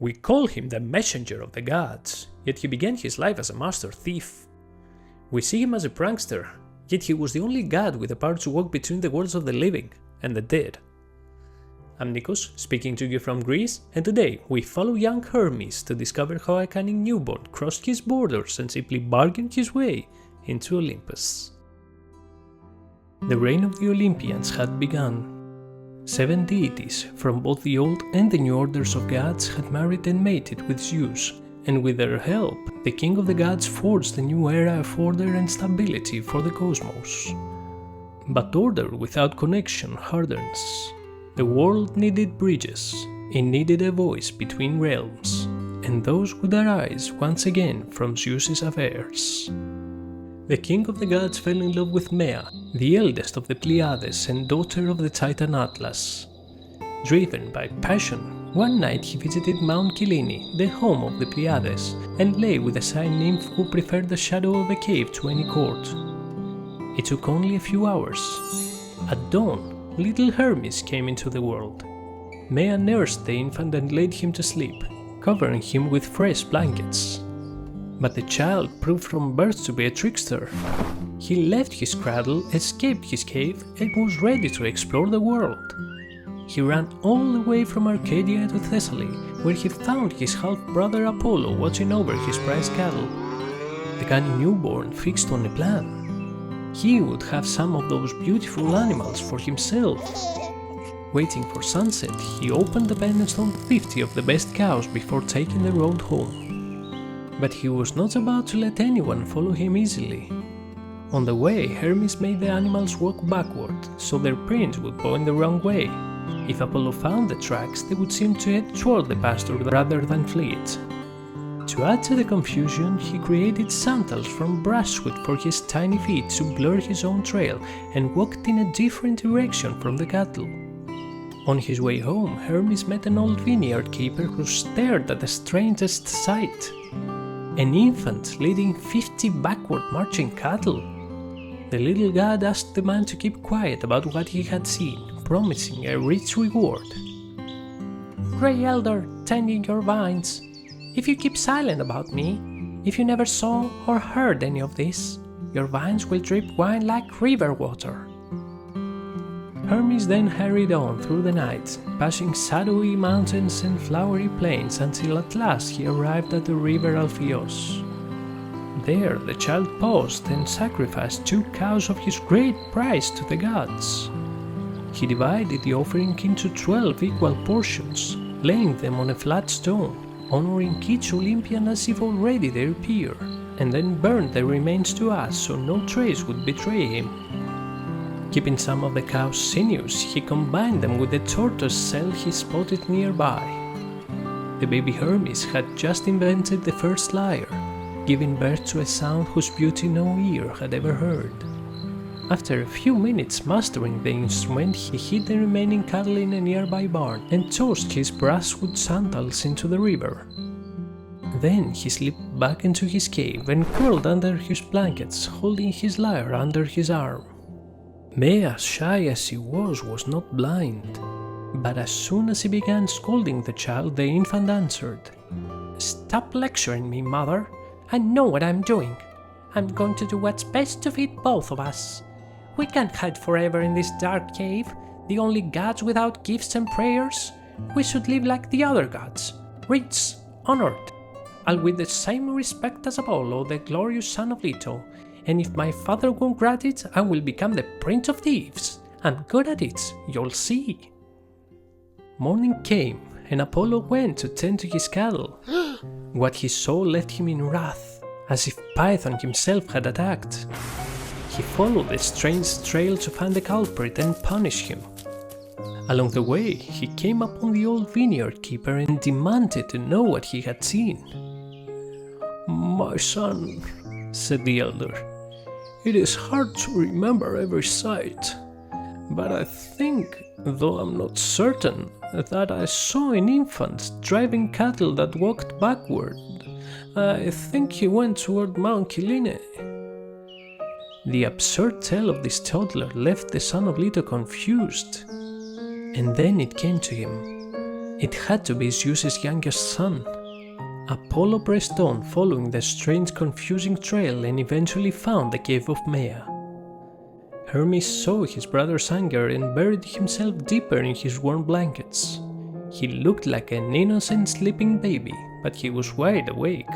We call him the messenger of the gods, yet he began his life as a master thief. We see him as a prankster, yet he was the only god with the power to walk between the worlds of the living and the dead. I'm Nikos, speaking to you from Greece, and today we follow young Hermes to discover how a cunning newborn crossed his borders and simply bargained his way into Olympus. The reign of the Olympians had begun. 7 deities from both the old and the new orders of gods had married and mated with Zeus, and with their help, the king of the gods forged a new era of order and stability for the cosmos. But order without connection hardens. The world needed bridges, it needed a voice between realms, and those would arise once again from Zeus's affairs. The king of the gods fell in love with Maia, the eldest of the Pleiades and daughter of the Titan Atlas. Driven by passion, one night he visited Mount Kyllene, the home of the Pleiades, and lay with a shy nymph who preferred the shadow of a cave to any court. It took only a few hours. At dawn, little Hermes came into the world. Maia nursed the infant and laid him to sleep, covering him with fresh blankets. But the child proved from birth to be a trickster. He left his cradle, escaped his cave, and was ready to explore the world. He ran all the way from Arcadia to Thessaly, where he found his half-brother Apollo watching over his prized cattle. The cunning newborn fixed on a plan. He would have some of those beautiful animals for himself. Waiting for sunset, he opened the pen and stole 50 of the best cows before taking the road home. But he was not about to let anyone follow him easily. On the way, Hermes made the animals walk backward, so their prints would point the wrong way. If Apollo found the tracks, they would seem to head toward the pasture rather than flee it. To add to the confusion, he created sandals from brushwood for his tiny feet to blur his own trail and walked in a different direction from the cattle. On his way home, Hermes met an old vineyard keeper who stared at the strangest sight. An infant leading 50 backward marching cattle. The little god asked the man to keep quiet about what he had seen, promising a rich reward. "Grey elder, tending your vines, if you keep silent about me, if you never saw or heard any of this, your vines will drip wine like river water." Hermes then hurried on through the night, passing shadowy mountains and flowery plains until at last he arrived at the river Alpheus. There the child paused and sacrificed 2 cows of his great prize to the gods. He divided the offering into 12 equal portions, laying them on a flat stone, honoring each Olympian as if already their peer, and then burned the remains to ash so no trace would betray him. Keeping some of the cow's sinews, he combined them with the tortoise shell he spotted nearby. The baby Hermes had just invented the First Lyre, giving birth to a sound whose beauty no ear had ever heard. After a few minutes mastering the instrument, he hid the remaining cattle in a nearby barn and tossed his brushwood sandals into the river. Then he slipped back into his cave and curled under his blankets, holding his lyre under his arm. Maia, shy as he was not blind. But as soon as he began scolding the child, the infant answered, "Stop lecturing me, mother. I know what I'm doing. I'm going to do what's best to fit both of us. We can't hide forever in this dark cave, the only gods without gifts and prayers. We should live like the other gods, rich, honored. I'll with the same respect as Apollo, the glorious son of Leto. And if my father won't grant it, I will become the Prince of Thieves. I'm good at it, you'll see." Morning came, and Apollo went to tend to his cattle. What he saw left him in wrath, as if Python himself had attacked. He followed the strange trail to find the culprit and punish him. Along the way, he came upon the old vineyard keeper and demanded to know what he had seen. "My son," said the elder, "it is hard to remember every sight, but I think, though I'm not certain, that I saw an infant driving cattle that walked backward. I think he went toward Mount Kyllene." The absurd tale of this toddler left the son of Leto confused, and then it came to him. It had to be Zeus's youngest son. Apollo pressed on, following the strange, confusing trail, and eventually found the cave of Maia. Hermes saw his brother's anger and buried himself deeper in his warm blankets. He looked like an innocent sleeping baby, but he was wide awake.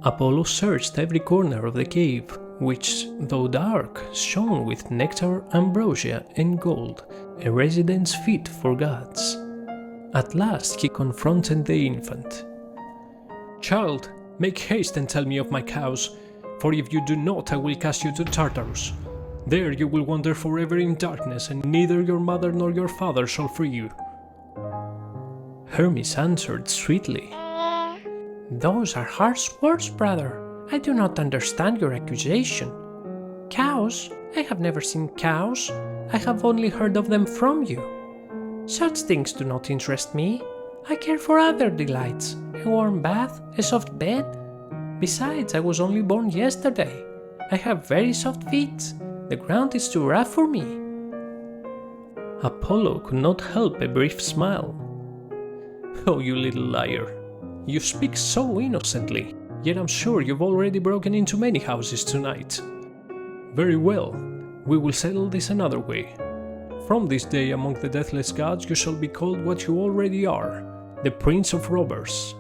Apollo searched every corner of the cave, which, though dark, shone with nectar, ambrosia, and gold, a residence fit for gods. At last he confronted the infant. "Child, make haste and tell me of my cows, for if you do not I will cast you to Tartarus. There you will wander forever in darkness, and neither your mother nor your father shall free you." Hermes answered sweetly, "Those are harsh words, brother. I do not understand your accusation. Cows? I have never seen cows. I have only heard of them from you. Such things do not interest me. I care for other delights, a warm bath, a soft bed. Besides, I was only born yesterday. I have very soft feet. The ground is too rough for me." Apollo could not help a brief smile. "Oh, you little liar. You speak so innocently, yet I'm sure you've already broken into many houses tonight. Very well, we will settle this another way. From this day among the deathless gods you shall be called what you already are, the Prince of Robbers."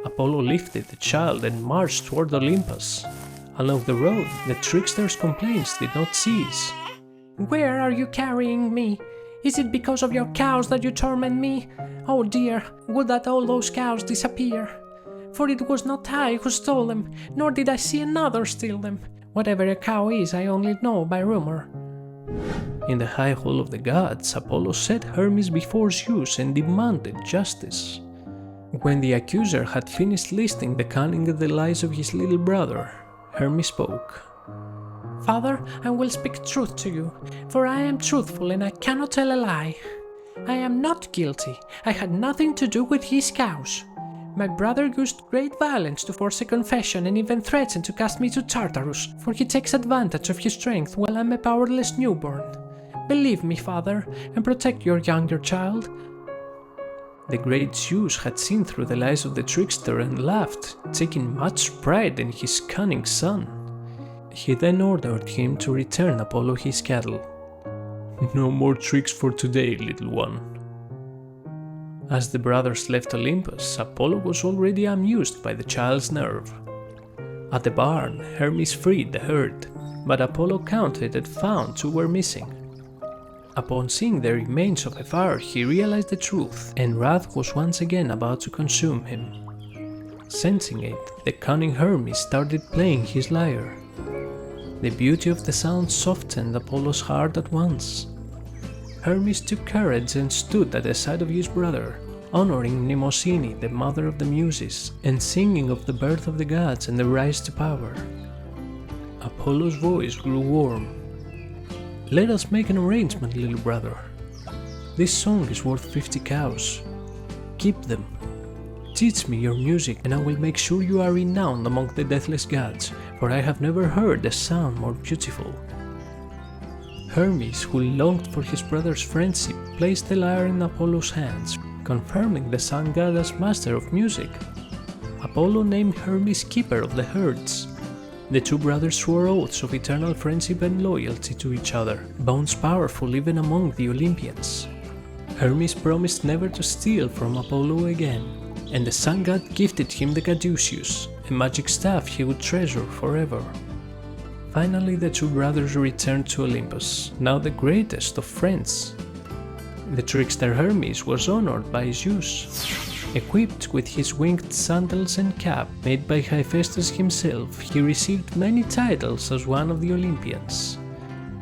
Apollo lifted the child and marched toward Olympus. Along the road, the trickster's complaints did not cease. "Where are you carrying me? Is it because of your cows that you torment me? Oh dear, would that all those cows disappear! For it was not I who stole them, nor did I see another steal them. Whatever a cow is, I only know by rumor." In the high hall of the gods, Apollo set Hermes before Zeus and demanded justice. When the accuser had finished listing the cunning and the lies of his little brother, Hermes spoke. "Father, I will speak truth to you, for I am truthful and I cannot tell a lie. I am not guilty. I had nothing to do with his cows. My brother used great violence to force a confession and even threatened to cast me to Tartarus, for he takes advantage of his strength while I am a powerless newborn. Believe me, father, and protect your younger child." The great Zeus had seen through the lies of the trickster and laughed, taking much pride in his cunning son. He then ordered him to return Apollo his cattle. "No more tricks for today, little one." As the brothers left Olympus, Apollo was already amused by the child's nerve. At the barn, Hermes freed the herd, but Apollo counted and found 2 were missing. Upon seeing the remains of the fire, he realized the truth, and wrath was once again about to consume him. Sensing it, the cunning Hermes started playing his lyre. The beauty of the sound softened Apollo's heart at once. Hermes took courage and stood at the side of his brother, honoring Mnemosyne, the mother of the Muses, and singing of the birth of the gods and the rise to power. Apollo's voice grew warm. "Let us make an arrangement, little brother. This song is worth 50 cows. Keep them. Teach me your music and I will make sure you are renowned among the deathless gods, for I have never heard a sound more beautiful." Hermes, who longed for his brother's friendship, placed the lyre in Apollo's hands, confirming the sun god as master of music. Apollo named Hermes keeper of the herds. The 2 brothers swore oaths of eternal friendship and loyalty to each other, bonds powerful even among the Olympians. Hermes promised never to steal from Apollo again, and the sun god gifted him the Caduceus, a magic staff he would treasure forever. Finally, the 2 brothers returned to Olympus, now the greatest of friends. The trickster Hermes was honored by Zeus. Equipped with his winged sandals and cap made by Hephaestus himself, he received many titles as one of the Olympians.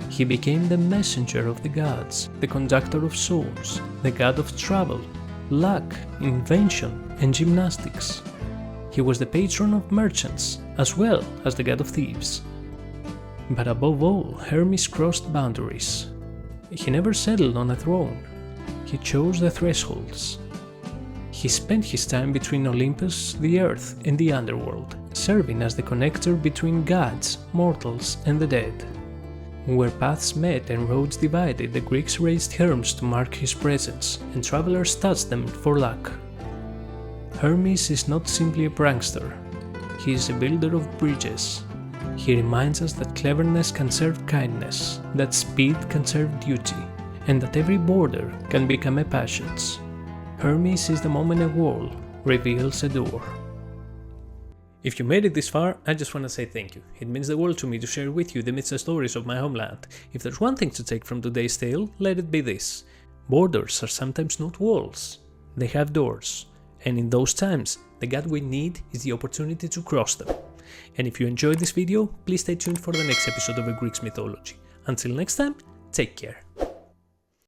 He became the messenger of the gods, the conductor of souls, the god of travel, luck, invention, and gymnastics. He was the patron of merchants, as well as the god of thieves. But above all, Hermes crossed boundaries. He never settled on a throne. He chose the thresholds. He spent his time between Olympus, the earth, and the underworld, serving as the connector between gods, mortals, and the dead. Where paths met and roads divided, the Greeks raised Hermes to mark his presence, and travelers touched them for luck. Hermes is not simply a prankster, he is a builder of bridges. He reminds us that cleverness can serve kindness, that speed can serve duty, and that every border can become a passage. Hermes is the moment a wall reveals a door. If you made it this far, I just want to say thank you. It means the world to me to share with you the myths and stories of my homeland. If there's one thing to take from today's tale, let it be this. Borders are sometimes not walls, they have doors. And in those times, the god we need is the opportunity to cross them. And if you enjoyed this video, please stay tuned for the next episode of A Greek Mythology. Until next time, take care.